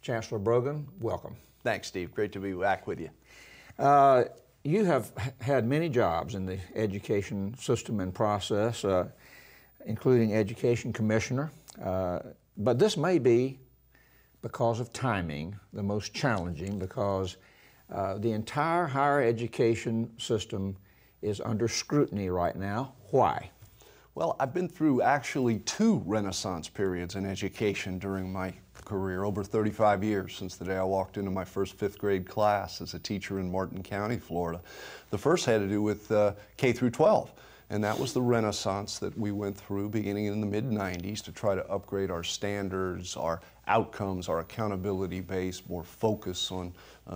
Chancellor Brogan, welcome. Thanks, Steve. Great to be back with you. You have had many jobs in the education system and process, including Education Commissioner, but this may be, because of timing, the most challenging because the entire higher education system is under scrutiny right now. Why? Well, I've been through actually two Renaissance periods in education during my career, over 35 years since the day I walked into my first fifth grade class as a teacher in Martin County, Florida. The first had to do with K through 12. And that was the Renaissance that we went through beginning in the mid-90s to try to upgrade our standards, our outcomes, our accountability base, more focus on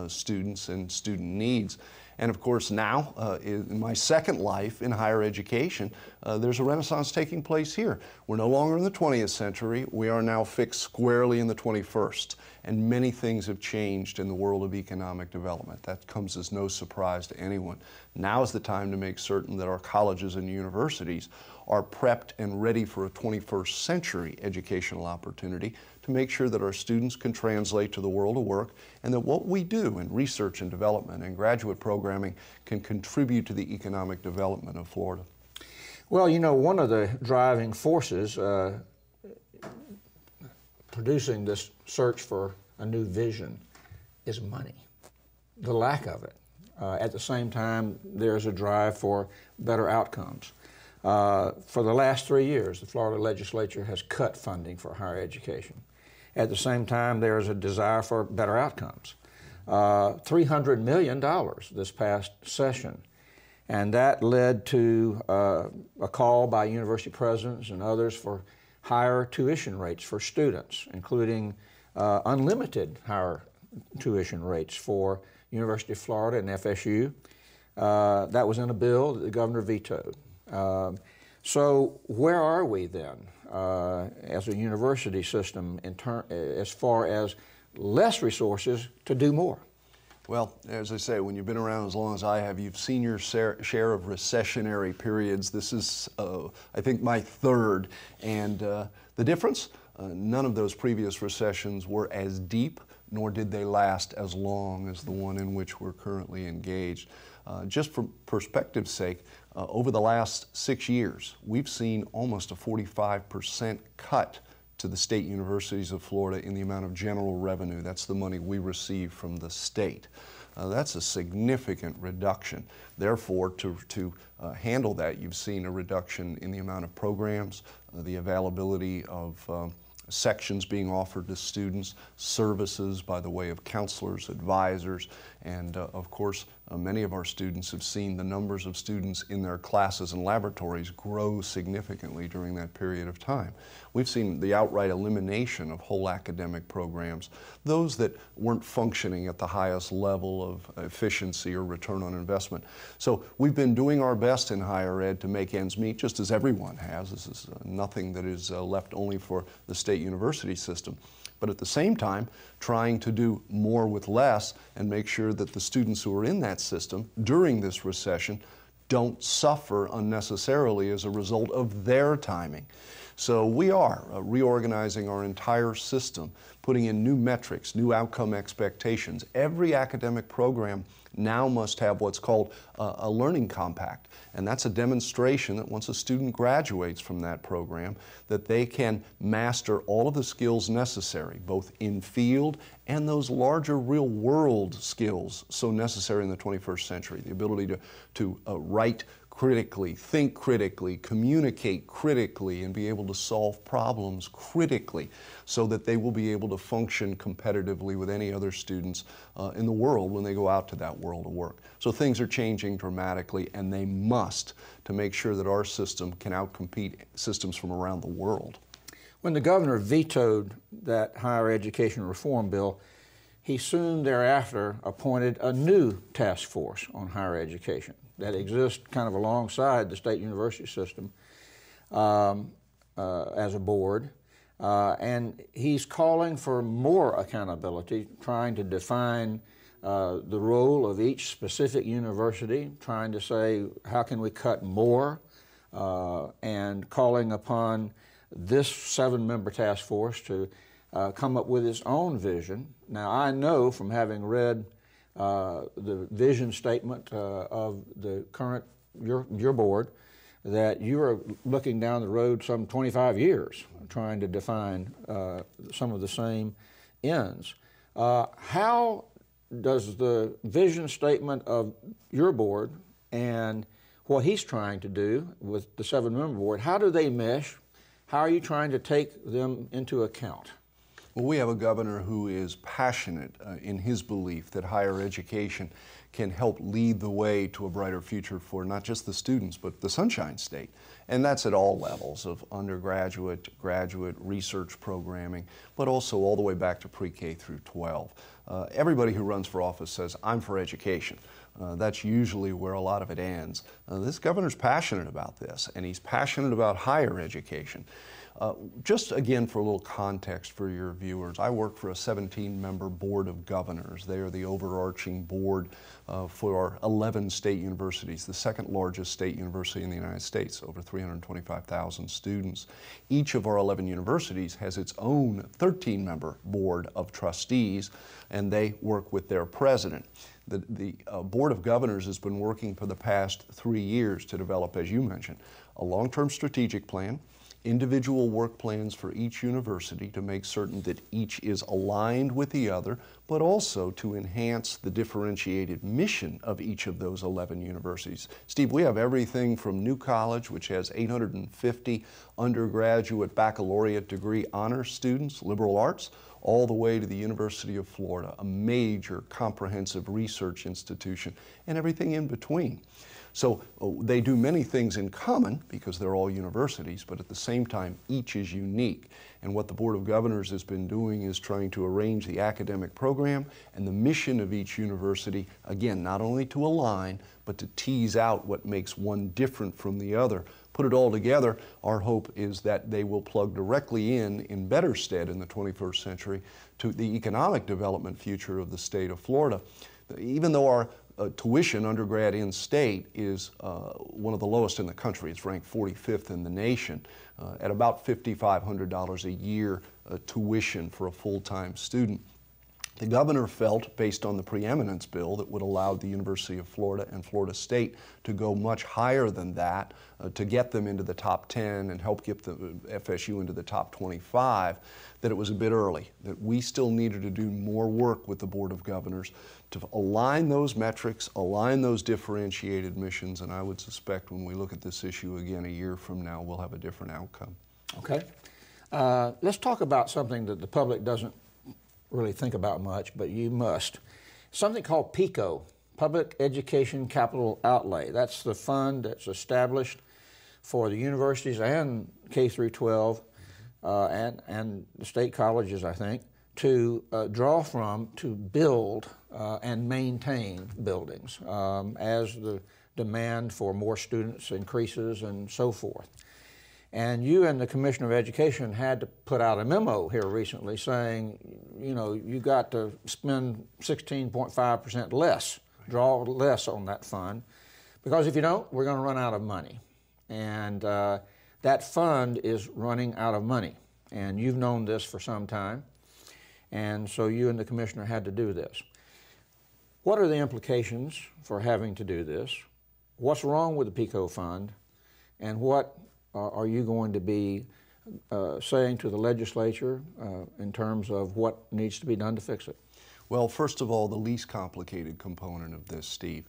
students and student needs. And of course now, in my second life in higher education, there's a renaissance taking place here. We're no longer in the 20th century. We are now fixed squarely in the 21st. And many things have changed in the world of economic development. That comes as no surprise to anyone. Now is the time to make certain that our colleges and universities are prepped and ready for a 21st century educational opportunity to make sure that our students can translate to the world of work and that what we do in research and development and graduate programming can contribute to the economic development of Florida. Well, you know, one of the driving forces producing this search for a new vision is money, the lack of it. At the same time, there's a drive for better outcomes. For the last 3 years, the Florida legislature has cut funding for higher education. At the same time, there is a desire for better outcomes. $300 million this past session. And that led to a call by university presidents and others for higher tuition rates for students, including unlimited higher tuition rates for University of Florida and FSU. That was in a bill that the governor vetoed. So where are we then as a university system as far as less resources to do more? Well, as I say, when you've been around as long as I have, you've seen your share of recessionary periods. This is, I think, my third. And the difference? None of those previous recessions were as deep, nor did they last as long as the one in which we're currently engaged. Just for perspective's sake, over the last 6 years, we've seen almost a 45% cut to the state universities of Florida in the amount of general revenue. That's the money we receive from the state. That's a significant reduction. Therefore, to handle that, you've seen a reduction in the amount of programs, the availability of sections being offered to students, services by the way of counselors, advisors, and of course, many of our students have seen the numbers of students in their classes and laboratories grow significantly during that period of time. We've seen the outright elimination of whole academic programs, those that weren't functioning at the highest level of efficiency or return on investment. So we've been doing our best in higher ed to make ends meet, just as everyone has. This is nothing that is left only for the state university system. But at the same time, trying to do more with less and make sure that the students who are in that system during this recession don't suffer unnecessarily as a result of their timing. So we are reorganizing our entire system, putting in new metrics, new outcome expectations. Every academic program now must have what's called a learning compact. And that's a demonstration that once a student graduates from that program, that they can master all of the skills necessary, both in field and those larger real world skills so necessary in the 21st century. The ability to write critically, think critically, communicate critically, and be able to solve problems critically so that they will be able to function competitively with any other students in the world when they go out to that world of work. So things are changing dramatically, and they must, to make sure that our system can outcompete systems from around the world. When the governor vetoed that higher education reform bill, he soon thereafter appointed a new task force on higher education that exists kind of alongside the state university system as a board. And he's calling for more accountability, trying to define the role of each specific university, trying to say, how can we cut more, and calling upon this 7-member task force to come up with its own vision. Now, I know from having read the vision statement of the current, your board, that you are looking down the road some 25 years trying to define some of the same ends. How does the vision statement of your board and what he's trying to do with the 7-member board, how do they mesh? How are you trying to take them into account? Well, we have a governor who is passionate in his belief that higher education can help lead the way to a brighter future for not just the students, but the Sunshine State. And that's at all levels of undergraduate, graduate, research programming, but also all the way back to pre-K through 12. Everybody who runs for office says, I'm for education. That's usually where a lot of it ends. This governor's passionate about this, and he's passionate about higher education. Just again for a little context for your viewers, I work for a 17-member board of governors. They are the overarching board for 11 state universities, the second largest state university in the United States, over 325,000 students. Each of our 11 universities has its own 13-member board of trustees, and they work with their president. The Board of Governors has been working for the past 3 years to develop, as you mentioned, a long-term strategic plan, individual work plans for each university to make certain that each is aligned with the other, but also to enhance the differentiated mission of each of those 11 universities. Steve, we have everything from New College, which has 850 undergraduate baccalaureate degree honors students, liberal arts, all the way to the University of Florida, a major comprehensive research institution, and everything in between. So they do many things in common because they're all universities, but at the same time, each is unique. And what the Board of Governors has been doing is trying to arrange the academic program and the mission of each university, again, not only to align, but to tease out what makes one different from the other. Put it all together, our hope is that they will plug directly in better stead in the 21st century to the economic development future of the state of Florida. Even though our tuition, undergrad in-state, is one of the lowest in the country. It's ranked 45th in the nation at about $5,500 a year tuition for a full-time student. The governor felt, based on the preeminence bill that would allow the University of Florida and Florida State to go much higher than that, to get them into the top 10 and help get the FSU into the top 25, that it was a bit early, that we still needed to do more work with the Board of Governors to align those metrics, align those differentiated missions, and I would suspect when we look at this issue again a year from now, we'll have a different outcome. Okay. Let's talk about something that the public doesn't really think about much, but you must. Something called Pico, Public Education Capital Outlay. That's the fund that's established for the universities and K through 12 and the state colleges, I think, to draw from to build and maintain buildings as the demand for more students increases and so forth. And you and the Commissioner of Education had to put out a memo here recently saying, you know, you got to spend 16.5% less, draw less on that fund, because if you don't, we're going to run out of money. And that fund is running out of money. And you've known this for some time. And so you and the Commissioner had to do this. What are the implications for having to do this? What's wrong with the Pico Fund? And what are you going to be saying to the legislature in terms of what needs to be done to fix it? Well, first of all, the least complicated component of this, Steve.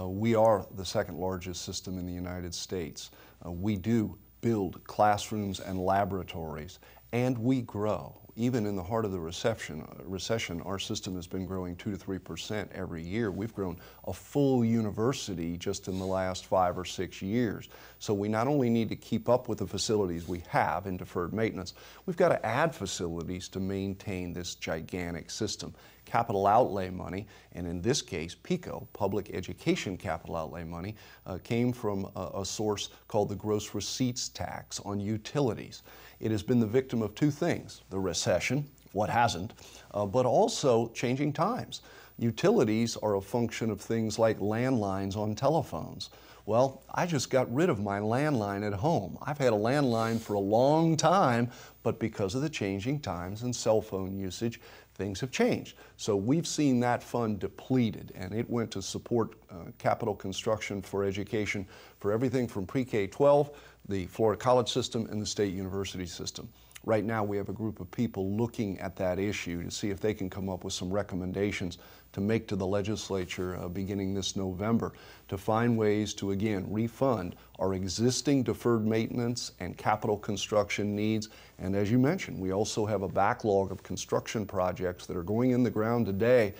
We are the second largest system in the United States. We do build classrooms and laboratories, and we grow. Even in the heart of the recession, our system has been growing 2 to 3% every year. We've grown a full university just in the last 5 or 6 years. So we not only need to keep up with the facilities we have in deferred maintenance, we've got to add facilities to maintain this gigantic system. Capital outlay money, and in this case, Pico, public education capital outlay money, came from a source called the gross receipts tax on utilities. It has been the victim of two things: the recession, what hasn't, but also changing times. Utilities are a function of things like landlines on telephones. Well, I just got rid of my landline at home. I've had a landline for a long time, but because of the changing times and cell phone usage, things have changed. So we've seen that fund depleted, and it went to support capital construction for education for everything from pre-K-12, the Florida college system, and the state university system. Right now we have a group of people looking at that issue to see if they can come up with some recommendations to make to the legislature beginning this November to find ways to, again, refund our existing deferred maintenance and capital construction needs. And as you mentioned, we also have a backlog of construction projects that are going in the ground today.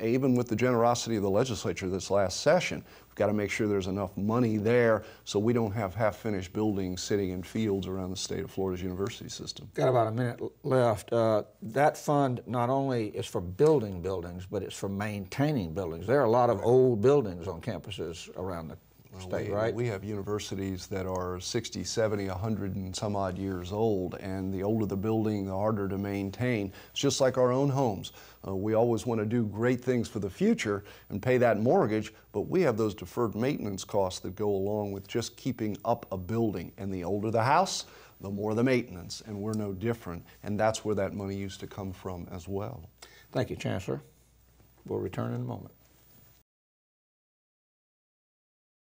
Even with the generosity of the legislature this last session, we've got to make sure there's enough money there so we don't have half-finished buildings sitting in fields around the state of Florida's university system. Got about a minute left. That fund not only is for building buildings, but it's for maintaining buildings. There are a lot of old buildings on campuses around the state, right? We have universities that are 60, 70, 100 and some odd years old, and the older the building, the harder to maintain. It's just like our own homes. We always want to do great things for the future and pay that mortgage, but we have those deferred maintenance costs that go along with just keeping up a building. And the older the house, the more the maintenance, and we're no different. And that's where that money used to come from as well. Thank you, Chancellor. We'll return in a moment.